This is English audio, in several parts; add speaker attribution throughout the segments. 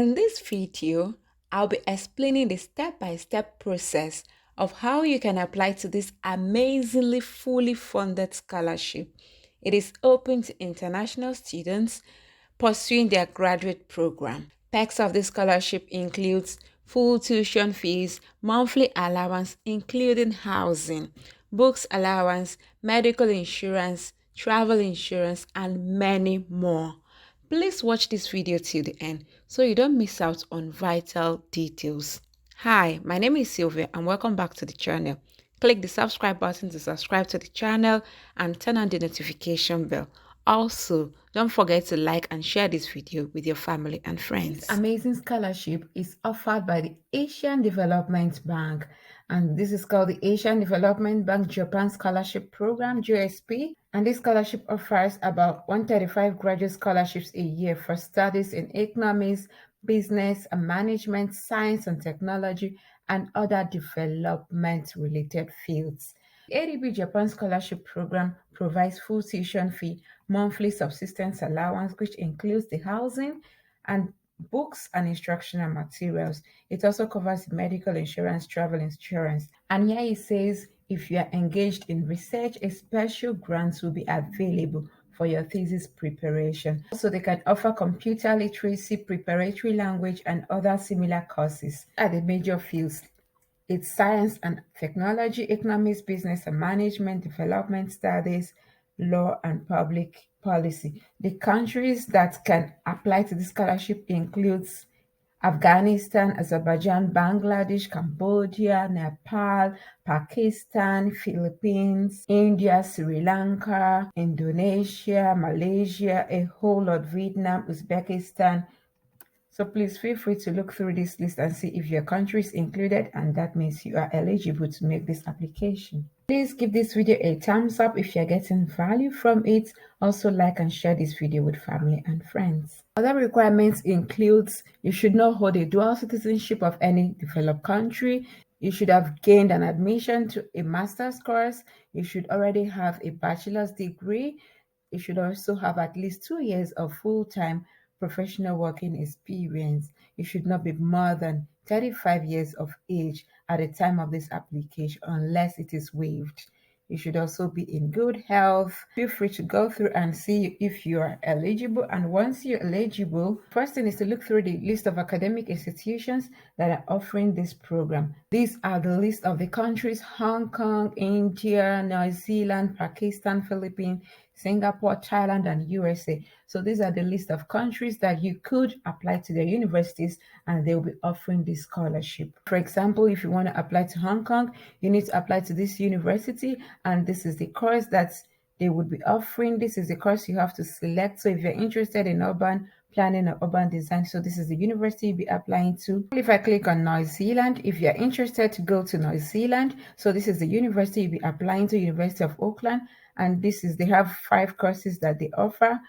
Speaker 1: In this video, I'll be explaining the step-by-step process of how you can apply to this amazingly fully funded scholarship. It is open to international students pursuing their graduate program. Perks of this scholarship includes full tuition fees, monthly allowance including housing, books allowance, medical insurance, travel insurance, and many more. Please watch this video till the end so you don't miss out on vital details. Hi, my name is Sylvia and welcome back to the channel. Click the subscribe button to subscribe to the channel and turn on the notification bell. Also, don't forget to like and share this video with your family and friends. This amazing scholarship is offered by the Asian Development Bank, and this is called the Asian Development Bank Japan Scholarship Program, JSP. And this scholarship offers about 135 graduate scholarships a year for studies in economics, business and management, science and technology, and other development-related fields. The ADB-Japan Scholarship Program provides full tuition fee, monthly subsistence allowance, which includes the housing and books and instructional materials. It also covers medical insurance, travel insurance. And here it says, if you are engaged in research, a special grant will be available for your thesis preparation. Also, they can offer computer literacy, preparatory language, and other similar courses at the major fields. It's science and technology, economics, business and management, development studies, law, and public policy. The countries that can apply to this scholarship includes Afghanistan, Azerbaijan, Bangladesh, Cambodia, Nepal, Pakistan, Philippines, India, Sri Lanka, Indonesia, Malaysia, a whole lot, Vietnam, Uzbekistan. So please feel free to look through this list and see if your country is included, and that means you are eligible to make this application. Please give this video a thumbs up if you're getting value from it. Also like and share this video with family and friends. Other requirements includes you should not hold a dual citizenship of any developed country. You should have gained an admission to a master's course. You should already have a bachelor's degree. You should also have at least 2 years of full-time professional working experience. You should not be more than 35 years of age at the time of this application unless it is waived. You should also be in good health. Feel free to go through and see if you are eligible. And once you're eligible, first thing is to look through the list of academic institutions that are offering this program. These are the list of the countries: Hong Kong, India, New Zealand, Pakistan, Philippines, Singapore, Thailand, and USA. So these are the list of countries that you could apply to their universities and they will be offering this scholarship. For example, if you want to apply to Hong Kong, you need to apply to this university, and this is the course that they would be offering. This is the course you have to select. So if you're interested in urban planning or urban design, so this is the university you'll be applying to. If I click on New Zealand, if you're interested to go to New Zealand, so this is the university you'll be applying to, University of Auckland, and they have 5 courses that they offer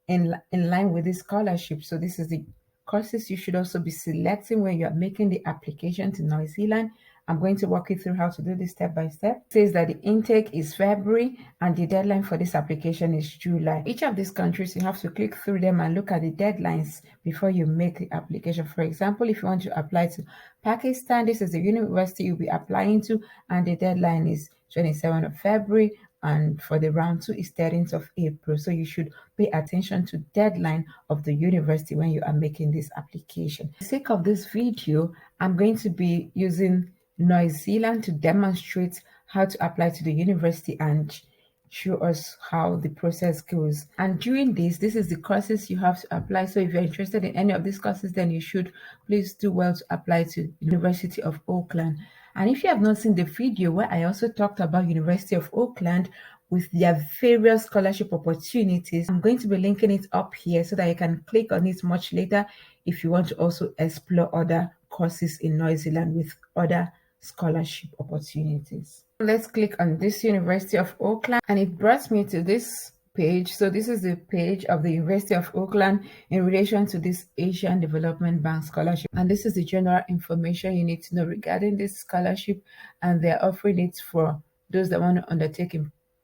Speaker 1: in line with this scholarship. So this is the courses you should also be selecting when you're making the application to New Zealand. I'm going to walk you through how to do this step by step. It says that the intake is February and the deadline for this application is July. Each of these countries, you have to click through them and look at the deadlines before you make the application. For example, if you want to apply to Pakistan, this is the university you'll be applying to, and the deadline is 27th of February. And for the round 2 is 13th of April. So you should pay attention to deadline of the university when you are making this application. For the sake of this video, I'm going to be using New Zealand to demonstrate how to apply to the university and show us how the process goes. And during this is the courses you have to apply. So if you're interested in any of these courses, then you should please do well to apply to University of Auckland. And if you have not seen the video where I also talked about University of Auckland with their various scholarship opportunities, I'm going to be linking it up here so that you can click on it much later if you want to also explore other courses in New Zealand with other scholarship opportunities. Let's click on this University of Auckland, and it brought me to this page. So this is the page of the University of Auckland in relation to this Asian Development Bank scholarship, and this is the general information you need to know regarding this scholarship, and they're offering it for those that want to undertake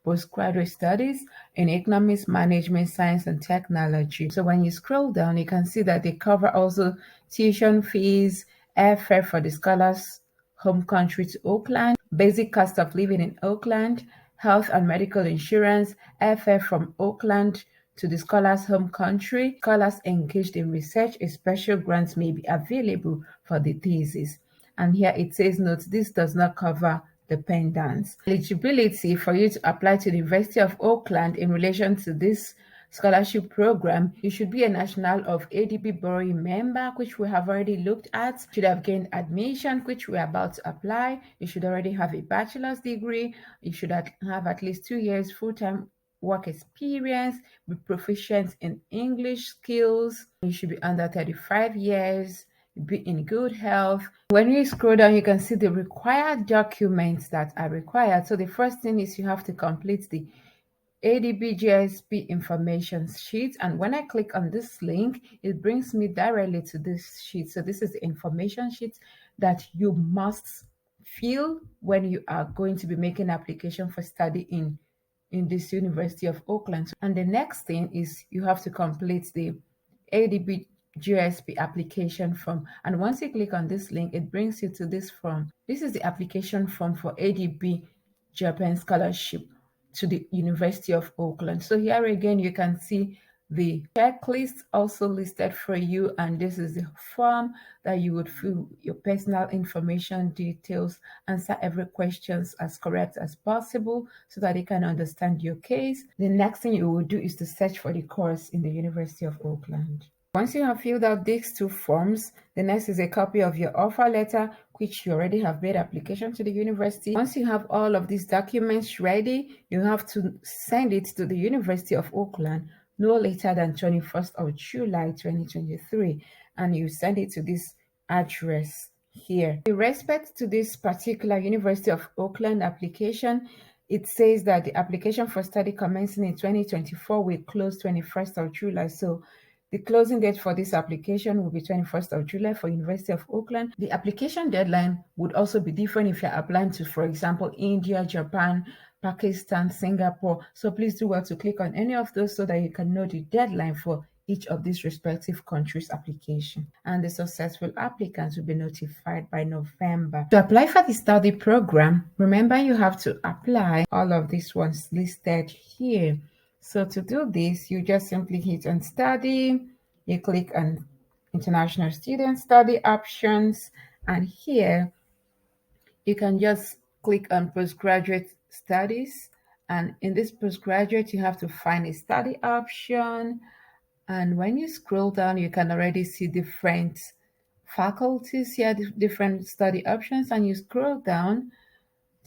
Speaker 1: postgraduate studies in economics, management, science, and technology. So when you scroll down, you can see that they cover also tuition fees, airfare for the scholars' home country to Auckland, basic cost of living in Auckland, health and medical insurance, airfare from Auckland to the scholar's home country. Scholars engaged in research, a special grant may be available for the thesis. And here it says, note, this does not cover dependents. Eligibility for you to apply to the University of Auckland in relation to this scholarship program, you should be a national of ADB borrowing member, which we have already looked at. You should have gained admission, which we're about to apply. You should already have a bachelor's degree. You should have at least 2 years full-time work experience, be proficient in English skills. You should be under 35 years, be in good health. When you scroll down, you can see the required documents that are required. So the first thing is you have to complete the ADB-JSP information sheet, and when I click on this link, it brings me directly to this sheet. So this is the information sheet that you must fill when you are going to be making application for study in this University of Auckland. And the next thing is you have to complete the ADB-JSP application form. And once you click on this link, it brings you to this form. This is the application form for ADB-Japan Scholarship to the University of Auckland. So here again, you can see the checklist also listed for you, and this is the form that you would fill your personal information details, answer every questions as correct as possible so that they can understand your case. The next thing you will do is to search for the course in the University of Auckland. Once you have filled out these two forms, the next is a copy of your offer letter, which you already have made application to the university. Once you have all of these documents ready, you have to send it to the University of Auckland no later than 21st of July 2023, and you send it to this address here. In respect to this particular University of Auckland application, it says that the application for study commencing in 2024 will close 21st of July. So the closing date for this application will be 21st of July for University of Auckland. The application deadline would also be different if you're applying to, for example, India, Japan, Pakistan, Singapore. So please do well to click on any of those so that you can know the deadline for each of these respective countries' application. And the successful applicants will be notified by November. To apply for the study program, remember you have to apply all of these ones listed here. So to do this, you just simply hit on study, you click on international student study options, and here you can just click on postgraduate studies. And in this postgraduate, you have to find a study option. And when you scroll down, you can already see different faculties here, different study options, and you scroll down.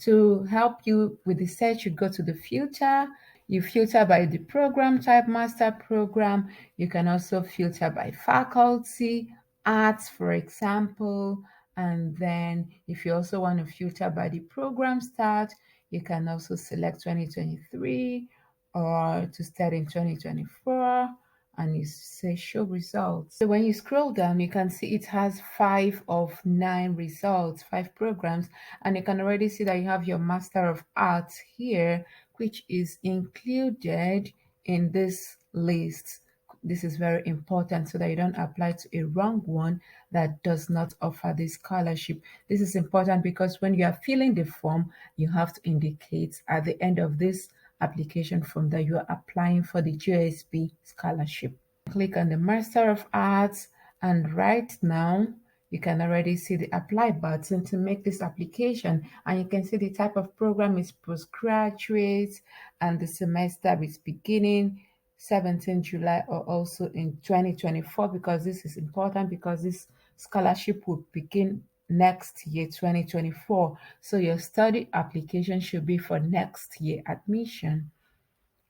Speaker 1: To help you with the search, you go to the filter. You filter by the program type, master program. You can also filter by faculty, arts, for example. And then if you also want to filter by the program start, you can also select 2023 or to start in 2024. And you say show results. So when you scroll down, you can see it has 5 of 9 results, 5 programs, and you can already see that you have your Master of Arts here, which is included in this list. This is very important so that you don't apply to a wrong one that does not offer this scholarship. This is important because when you are filling the form, you have to indicate at the end of this application form that you are applying for the JSP scholarship. Click on the Master of Arts, and right now you can already see the apply button to make this application, and you can see the type of program is postgraduate and the semester is beginning 17 July or also in 2024, because this is important because this scholarship will begin next year 2024. So your study application should be for next year admission.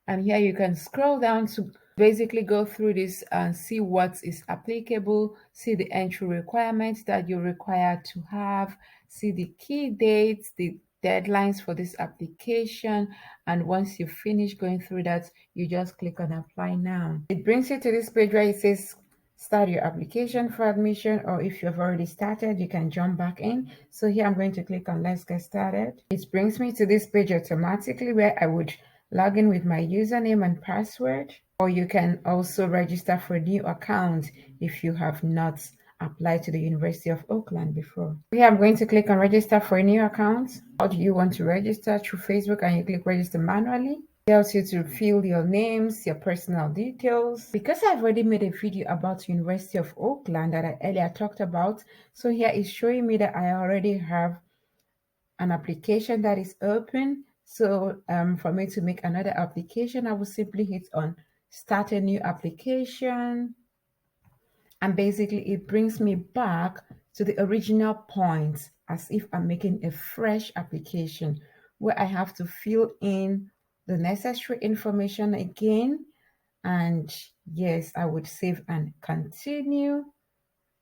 Speaker 1: And here you can scroll down to basically go through this and see what is applicable, see the entry requirements that you're required to have, see the key dates, the deadlines for this application. And once you finish going through that, you just click on apply now. It brings you to this page where it says start your application for admission, or if you've already started, you can jump back in. So here I'm going to click on let's get started. It brings me to this page automatically where I would log in with my username and password, or you can also register for a new account if you have not applied to the University of Auckland before. Here I'm going to click on register for a new account. How do you want to register? Through Facebook, and you click register manually. It tells you to fill your names, your personal details. Because I've already made a video about University of Auckland that I earlier talked about, so here is showing me that I already have an application that is open. So for me to make another application, I will simply hit on start a new application. And basically it brings me back to the original point as if I'm making a fresh application where I have to fill in the necessary information again. And yes, I would save and continue.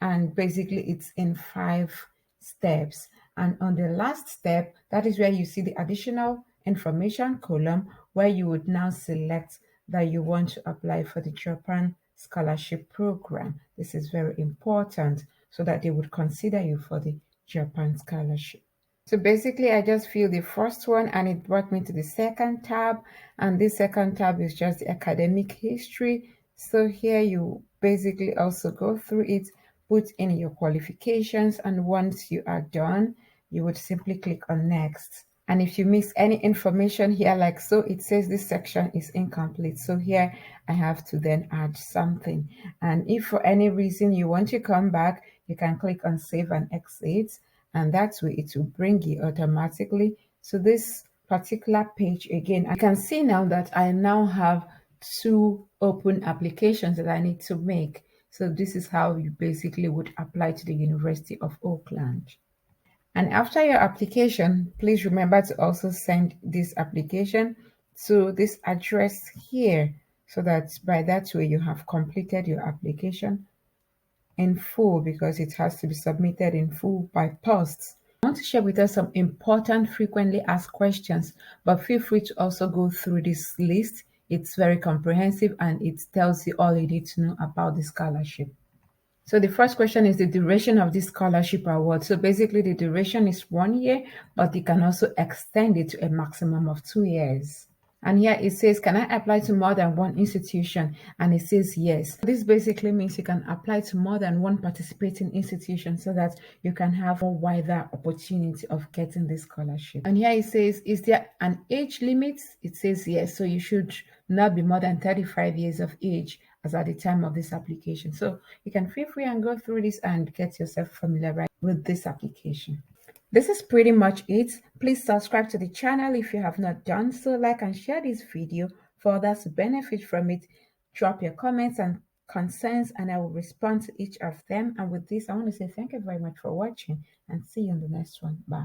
Speaker 1: And basically it's in 5 steps. And on the last step, that is where you see the additional information column, where you would now select that you want to apply for the Japan Scholarship Program. This is very important so that they would consider you for the Japan Scholarship. So basically, I just fill the first one and it brought me to the second tab. And this second tab is just the academic history. So here you basically also go through it, put in your qualifications, and once you are done, you would simply click on next. And if you miss any information here, like so, it says this section is incomplete. So here I have to then add something. And if for any reason you want to come back, you can click on save and exit. And that way it will bring you automatically to this particular page again. I can see now that I now have 2 open applications that I need to make. So this is how you basically would apply to the University of Auckland. And after your application, please remember to also send this application to this address here, so that by that way you have completed your application in full, because it has to be submitted in full by post. I want to share with us some important frequently asked questions, but feel free to also go through this list. It's very comprehensive and it tells you all you need to know about the scholarship. So the first question is the duration of this scholarship award. So basically the duration is 1 year, but you can also extend it to a maximum of 2 years. And here it says, can I apply to more than one institution? And it says yes. This basically means you can apply to more than one participating institution so that you can have a wider opportunity of getting this scholarship. And here it says, is there an age limit? It says yes. So you should not be more than 35 years of age as at the time of this application. So you can feel free and go through this and get yourself familiar with this application. This is pretty much it. Please subscribe to the channel if you have not done so. Like and share this video for others to benefit from it. Drop your comments and concerns and I will respond to each of them. And with this, I want to say thank you very much for watching and see you in the next one. Bye.